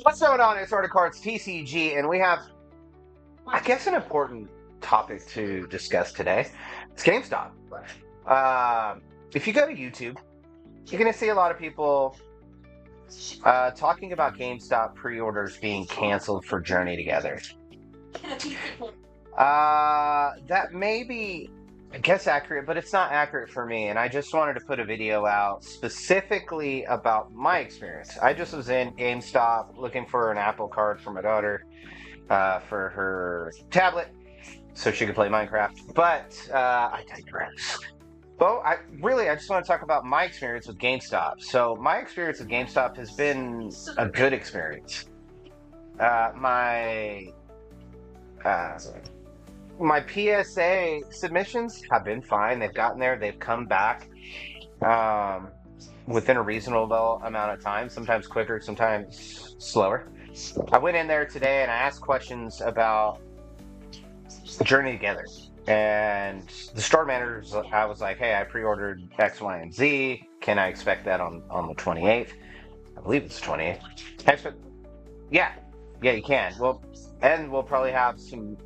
What's going on? It's Art of Cards TCG, and we have, I guess, an important topic to discuss today. It's GameStop. If you go to YouTube, you're going to see a lot of people talking about GameStop pre-orders being canceled for Journey Together. That may be, I guess, accurate, but it's not accurate for me. And I just wanted to put a video out specifically about my experience. I just was in GameStop looking for an Apple card for my daughter for her tablet so she could play Minecraft. But I digress. Well, I just want to talk about my experience with GameStop. So my experience with GameStop has been a good experience. My uh, my PSA submissions have been fine. They've gotten there. They've come back um, within a reasonable amount of time. Sometimes quicker, sometimes slower. I went in there today and I asked questions about Journey Together. And the store manager, I was like, hey, I pre-ordered X, Y, and Z. Can I expect that on the 28th? I believe it's the 28th. Yeah, yeah, you can. Well, and we'll probably have some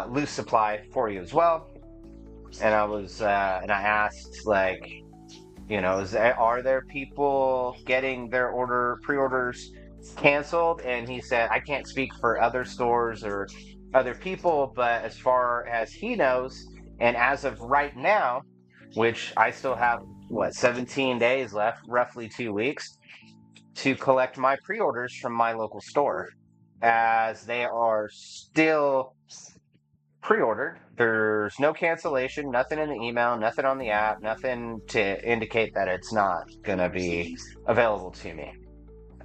loose supply for you as well. And and I asked, like, are there people getting their pre-orders canceled? And he said, I can't speak for other stores or other people, but as far as he knows, and as of right now, which I still have, 17 days left, roughly 2 weeks, to collect my pre-orders from my local store, as they are still pre-ordered. There's no cancellation, nothing in the email, nothing on the app, nothing to indicate that it's not going to be available to me.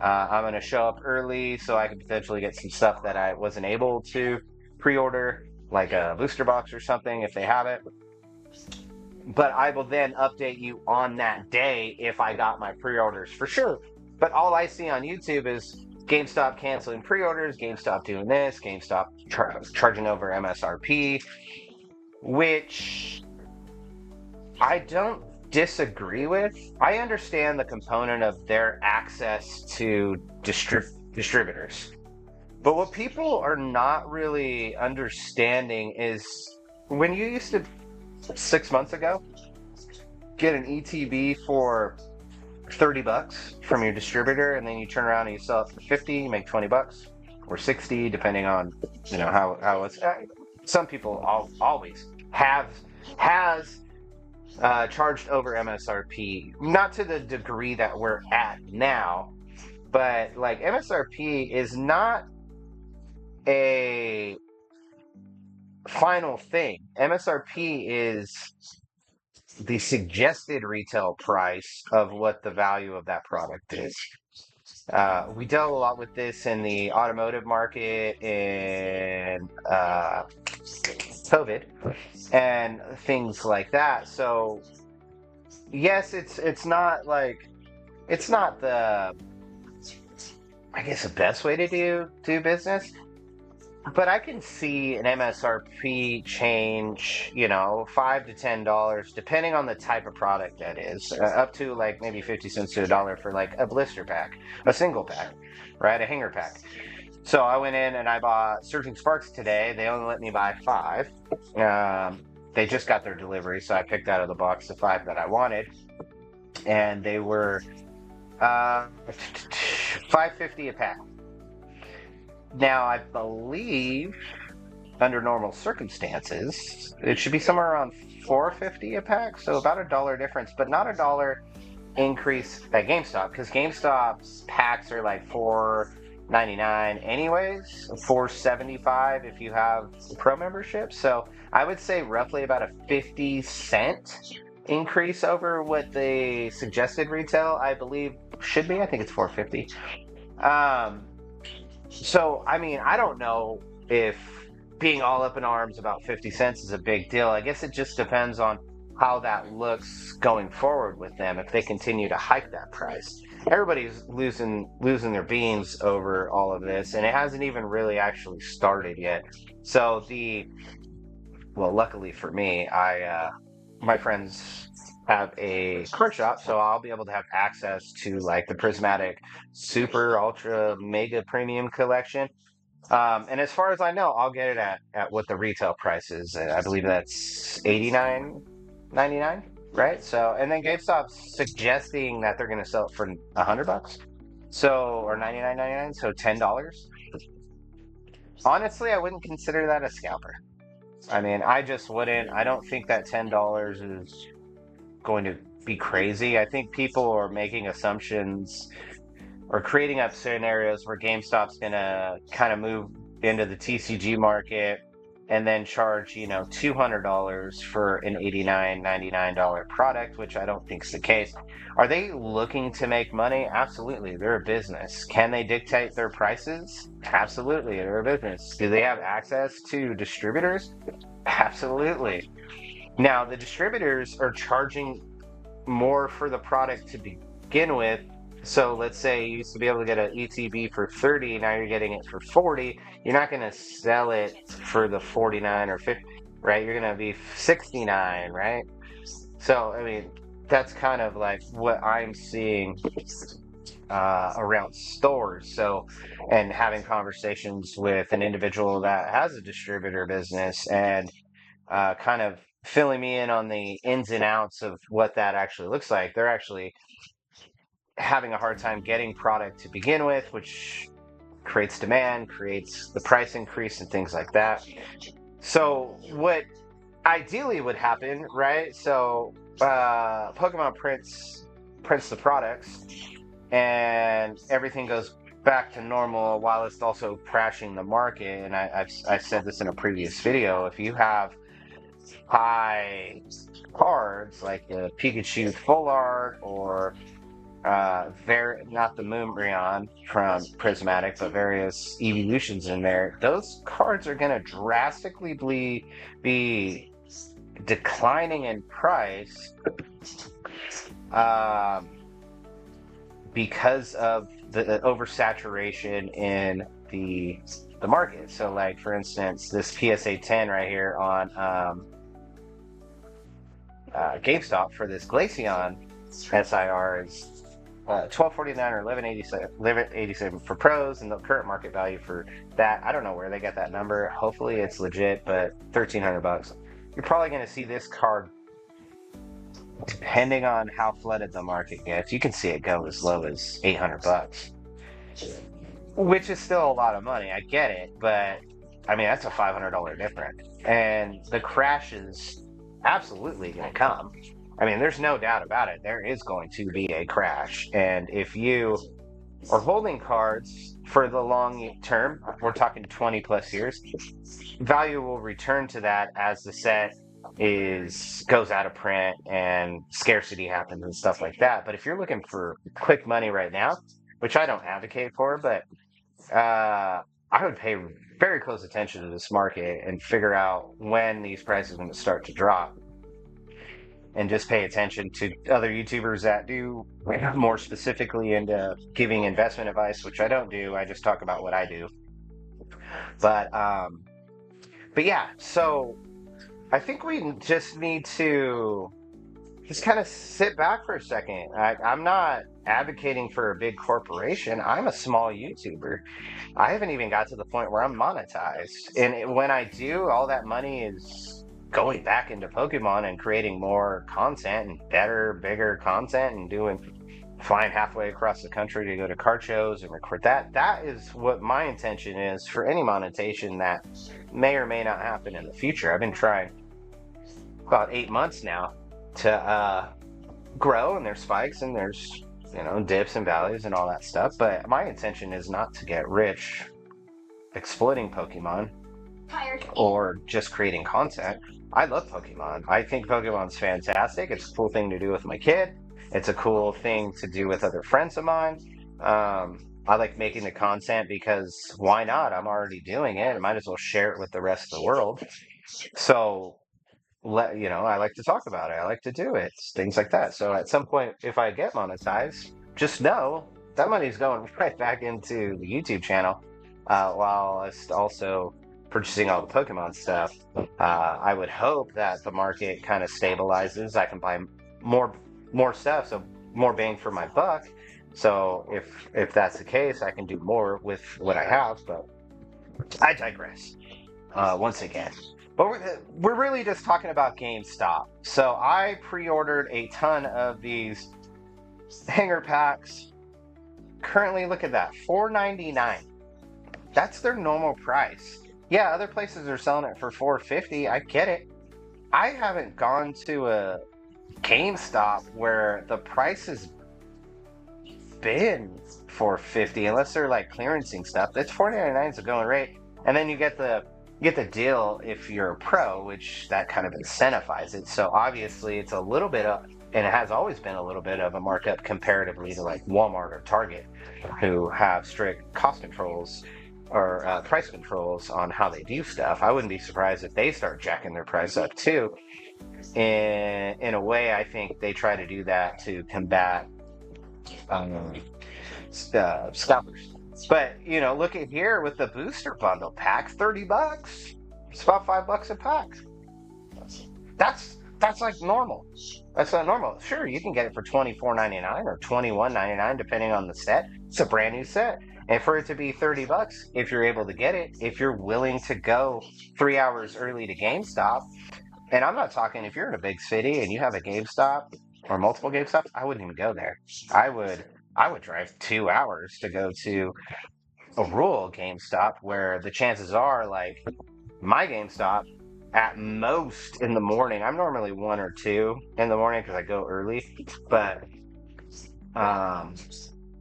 I'm going to show up early so I can potentially get some stuff that I wasn't able to pre-order, like a booster box or something if they have it. But I will then update you on that day if I got my pre-orders for sure. But all I see on YouTube is GameStop canceling pre-orders, GameStop doing this, GameStop charging over MSRP, which I don't disagree with. I understand the component of their access to distributors. But what people are not really understanding is when you used to, 6 months ago, get an ETB for $30 from your distributor, and then you turn around and you sell it for 50, you make $20 or 60, depending on how it's. Some people always has charged over MSRP, not to the degree that we're at now, but like MSRP is not a final thing. MSRP is the suggested retail price of what the value of that product is. We dealt a lot with this in the automotive market in COVID and things like that. So yes, it's not like it's not the, I guess, the best way to do business. But I can see an MSRP change, $5 to $10, depending on the type of product that is, up to like maybe 50 cents to $1 for like a blister pack, a single pack, right? A hanger pack. So I went in and I bought Surging Sparks today. They only let me buy 5. They just got their delivery, so I picked out of the box the 5 that I wanted. And they were $5.50 a pack. Now, I believe under normal circumstances, it should be somewhere around $4.50 a pack, so about $1 difference, but not $1 increase at GameStop, because GameStop's packs are like $4.99 anyways, $4.75 if you have the Pro membership. So I would say roughly about a 50-cent increase over what the suggested retail, I believe, should be. I think it's $4.50. So, I mean, I don't know if being all up in arms about 50 cents is a big deal. I guess it just depends on how that looks going forward with them if they continue to hike that price. Everybody's losing their beans over all of this, and it hasn't even really actually started yet. So luckily for me, my friends have a card shop, so I'll be able to have access to like the prismatic super ultra mega premium collection. And as far as I know, I'll get it at what the retail price is. I believe that's 89.99, right? So, and then GameStop's suggesting that they're going to sell it for $100, so, or 99.99, so $10. Honestly, I wouldn't consider that a scalper. I mean, I just wouldn't. I don't think that $10 is going to be crazy. I think people are making assumptions or creating up scenarios where GameStop's gonna kind of move into the TCG market and then charge, $200 for an $89.99 product, which I don't think is the case. Are they looking to make money? Absolutely. They're a business. Can they dictate their prices? Absolutely. They're a business. Do they have access to distributors? Absolutely. Now, the distributors are charging more for the product to begin with. So let's say you used to be able to get an ETB for 30, now you're getting it for 40. You're not going to sell it for the 49 or 50, right? You're going to be 69, right? So, I mean, that's kind of like what I'm seeing around stores. So, and having conversations with an individual that has a distributor business and kind of filling me in on the ins and outs of what that actually looks like. They're actually having a hard time getting product to begin with, which creates demand, creates the price increase and things like that. So what ideally would happen, right? So Pokemon prints the products and everything goes back to normal while it's also crashing the market. And I've said this in a previous video. If you have high cards like the Pikachu Full Art or not the Moonbryon from Prismatic, but various evolutions in there, those cards are going to drastically be declining in price because of the oversaturation in the market. So, like for instance, this PSA 10 right here on GameStop for this Glaceon SIR is $12.49 or $11.87 for pros, and the current market value for that, I don't know where they got that number. Hopefully it's legit, but $1,300. You're probably going to see this card, depending on how flooded the market gets, you can see it go as low as $800, which is still a lot of money. I get it, but I mean that's a $500 difference, and the crash is absolutely going to come. I mean, there's no doubt about it. There is going to be a crash. And if you are holding cards for the long term, we're talking 20 plus years, value will return to that as the set goes out of print and scarcity happens and stuff like that. But if you're looking for quick money right now, which I don't advocate for, but I would pay very close attention to this market and figure out when these prices are going to start to drop. And just pay attention to other YouTubers that do more specifically into giving investment advice, which I don't do. I just talk about what I do. But yeah, so I think we just need to just kind of sit back for a second. I'm not advocating for a big corporation. I'm a small YouTuber. I haven't even got to the point where I'm monetized. And when I do, all that money is going back into Pokemon and creating more content and better, bigger content and flying halfway across the country to go to card shows and record that. That is what my intention is for any monetization that may or may not happen in the future. I've been trying about 8 months now to grow, and there's spikes and there's dips and valleys and all that stuff. But my intention is not to get rich exploiting Pokemon or just creating content. I love Pokemon. I think Pokemon's fantastic. It's a cool thing to do with my kid. It's a cool thing to do with other friends of mine. I like making the content because why not? I'm already doing it. I might as well share it with the rest of the world. So, I like to talk about it. I like to do it. Things like that. So at some point, if I get monetized, just know that money's going right back into the YouTube channel, while it's also purchasing all the Pokemon stuff. I would hope that the market kind of stabilizes. I can buy more more stuff, so more bang for my buck. So if that's the case, I can do more with what I have. But I digress. Once again, but we're really just talking about GameStop. So I pre-ordered a ton of these hanger packs. Currently, look at that, $4.99. That's their normal price. Yeah, other places are selling it for $4.50. I get it. I haven't gone to a GameStop where the price has been $4.50 unless they're like clearancing stuff. That's $4.99 is a going rate, and then you get the deal if you're a pro, which that kind of incentivizes it. So obviously, it's a little bit of, and it has always been a little bit of a markup comparatively to like Walmart or Target, who have strict cost controls or price controls on how they do stuff. I wouldn't be surprised if they start jacking their price up too. In a way, I think they try to do that to combat um, scalpers. But look at here with the booster bundle pack, $30. It's about $5 a pack. That's like normal. That's not normal. Sure, you can get it for $24.99 or $21.99 depending on the set. It's a brand new set. And for it to be $30, if you're able to get it, if you're willing to go 3 hours early to GameStop, and I'm not talking if you're in a big city and you have a GameStop or multiple GameStops, I wouldn't even go there. I would drive 2 hours to go to a rural GameStop where the chances are, like my GameStop, at most in the morning. I'm normally 1 or 2 in the morning because I go early, but um,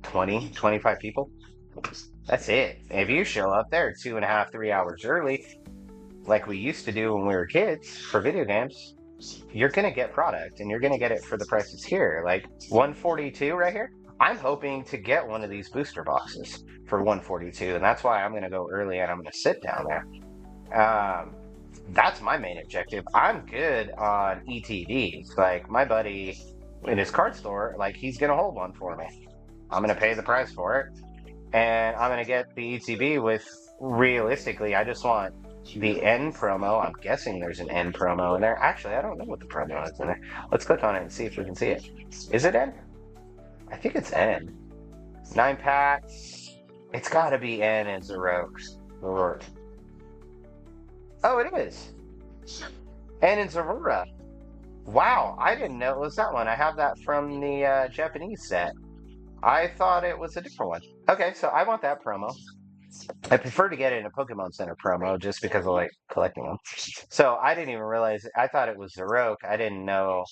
20, 25 people. That's it. If you show up there 2.5, 3 hours early, like we used to do when we were kids for video games, you're gonna get product and you're gonna get it for the prices here. Like 142 right here. I'm hoping to get one of these booster boxes for 142, and that's why I'm gonna go early and I'm gonna sit down there. That's my main objective. I'm good on ETDs. Like my buddy in his card store, like he's gonna hold one for me. I'm gonna pay the price for it, and I'm gonna get the ETB with. Realistically, I just want the N promo. I'm guessing there's an N promo in there. Actually, I don't know what the promo is in there. Let's click on it and see if we can see it. Is it N? I think it's N. 9 packs. It's got to be N and Zoroark. Oh, it is. N and Zorora. Wow, I didn't know it was that one. I have that from the Japanese set. I thought it was a different one. Okay, so I want that promo. I prefer to get it in a Pokemon Center promo just because I like collecting them. So I didn't even realize. I thought it was Zoroark. I didn't know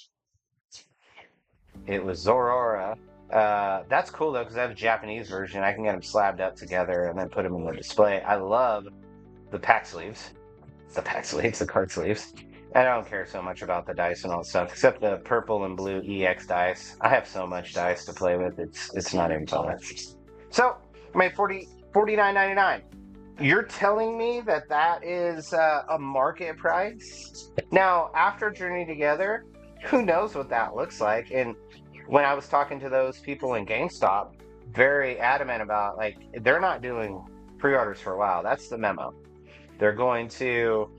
it was Zorora. That's cool though because I have a Japanese version. I can get them slabbed up together and then put them in the display. I love the pack sleeves. The card sleeves. I don't care so much about the dice and all that stuff, except the purple and blue EX dice. I have so much dice to play with, it's not even fun. So, I made $49.99. You're telling me that is a market price? Now, after Journey Together, who knows what that looks like? And when I was talking to those people in GameStop, very adamant about, like, they're not doing pre-orders for a while. That's the memo. They're going to...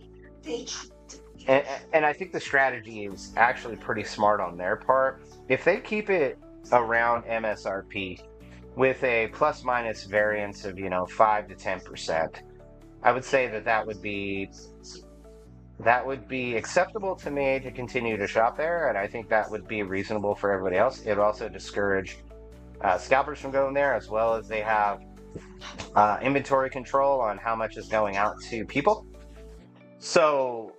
And I think the strategy is actually pretty smart on their part. If they keep it around MSRP with a plus minus variance of 5 to 10%, I would say that would be acceptable to me to continue to shop there, and I think that would be reasonable for everybody else. It would also discourage scalpers from going there, as well as they have inventory control on how much is going out to people. So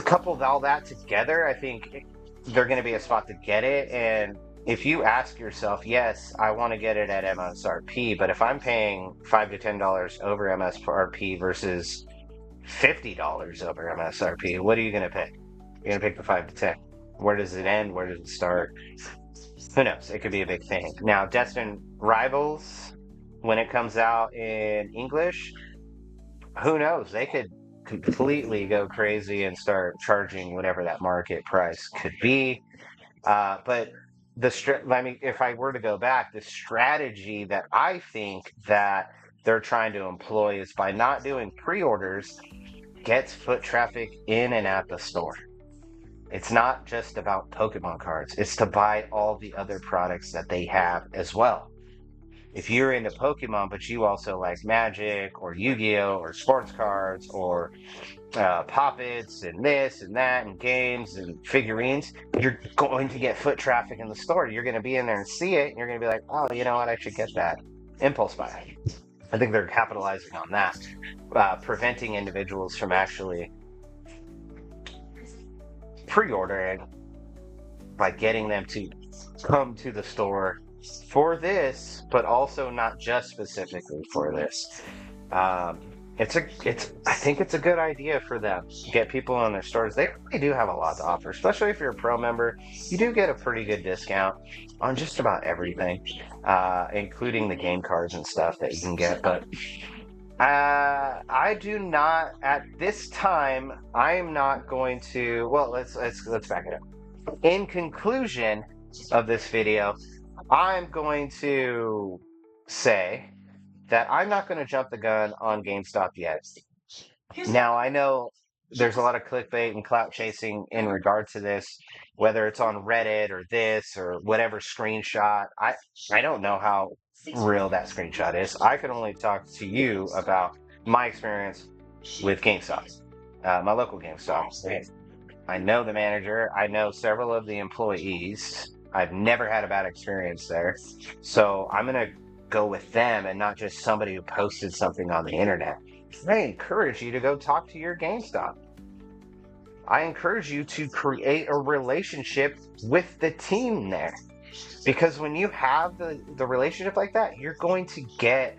couple all that together, I think they're going to be a spot to get it. And if you ask yourself, yes, I want to get it at MSRP, but if I'm paying $5 to $10 over MSRP versus $50 over MSRP, what are you going to pick? You're going to pick the 5 to 10. Where does it end? Where does it start? Who knows? It could be a big thing. Now, Destined Rivals, when it comes out in English, who knows? They could completely go crazy and start charging whatever that market price could be. But if I were to go back, the strategy that I think that they're trying to employ is by not doing pre-orders, gets foot traffic in and at the store. It's not just about Pokemon cards. It's to buy all the other products that they have as well. If you're into Pokemon, but you also like Magic or Yu-Gi-Oh or sports cards or Poppets and this and that and games and figurines, you're going to get foot traffic in the store. You're going to be in there and see it, and you're going to be like, oh, you know what? I should get that. Impulse buy. I think they're capitalizing on that, preventing individuals from actually pre-ordering by getting them to come to the store for this, but also not just specifically for this. Um, I think it's a good idea for them. Get people in their stores. They really do have a lot to offer, especially if you're a pro member. You do get a pretty good discount on just about everything, including the game cards and stuff that you can get. But I do not at this time. I am not going to. Well, let's back it up. In conclusion of this video, I'm going to say that I'm not going to jump the gun on GameStop yet. Now, I know there's a lot of clickbait and clout chasing in regard to this, whether it's on Reddit or this or whatever screenshot. I don't know how real that screenshot is. I can only talk to you about my experience with GameStop, my local GameStop. I know the manager. I know several of the employees. I've never had a bad experience there. So I'm going to go with them and not just somebody who posted something on the internet. I encourage you to go talk to your GameStop. I encourage you to create a relationship with the team there. Because when you have the relationship like that, you're going to get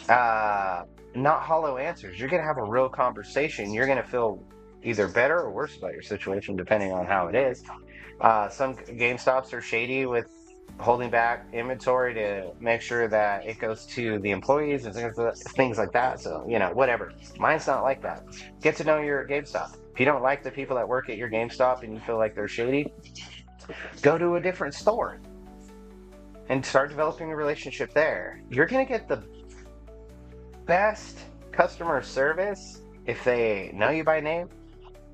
not hollow answers. You're going to have a real conversation. You're going to feel either better or worse about your situation, depending on how it is. Some GameStops are shady with holding back inventory to make sure that it goes to the employees and things like that. So, whatever. Mine's not like that. Get to know your GameStop. If you don't like the people that work at your GameStop and you feel like they're shady, go to a different store and start developing a relationship there. You're going to get the best customer service if they know you by name.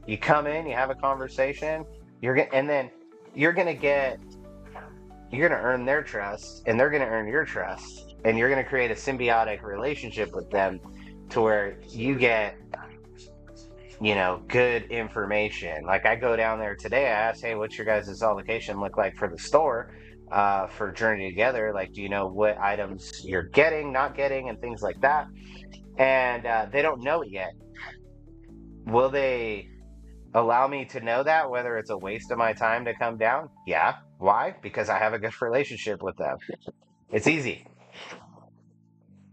You come in, you have a conversation, and then you're going to earn their trust, and they're going to earn your trust, and you're going to create a symbiotic relationship with them to where you get, good information. Like I go down there today, I asked, hey, what's your guys' allocation look like for the store for Journey Together? Like, do you know what items you're getting, not getting, and things like that? And they don't know it yet. Will they allow me to know that, whether it's a waste of my time to come down? Yeah. Why? Because I have a good relationship with them. It's easy.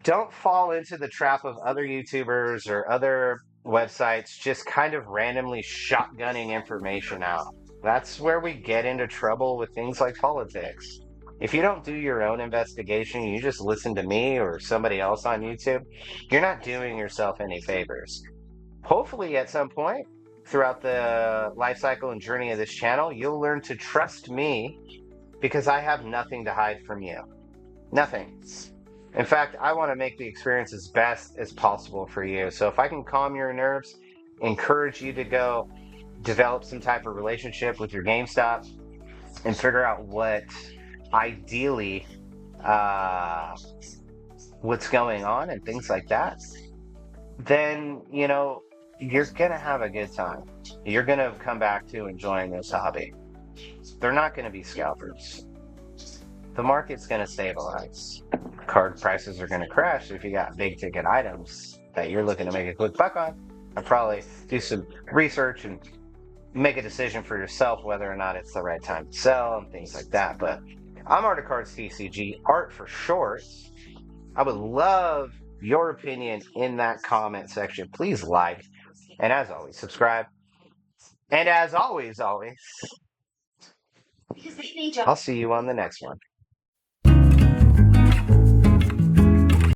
Don't fall into the trap of other YouTubers or other websites just kind of randomly shotgunning information out. That's where we get into trouble with things like politics. If you don't do your own investigation, you just listen to me or somebody else on YouTube, you're not doing yourself any favors. Hopefully, at some point throughout the life cycle and journey of this channel, you'll learn to trust me because I have nothing to hide from you. Nothing. In fact, I want to make the experience as best as possible for you. So if I can calm your nerves, encourage you to go develop some type of relationship with your GameStop and figure out what ideally what's going on and things like that, then, you're going to have a good time. You're going to come back to enjoying this hobby. They're not going to be scalpers. The market's going to stabilize. Card prices are going to crash if you got big ticket items that you're looking to make a quick buck on. I'll probably do some research and make a decision for yourself whether or not it's the right time to sell and things like that. But I'm Art of Cards TCG, Art for short. I would love your opinion in that comment section. Please like, and as always, subscribe. And as always, I'll see you on the next one.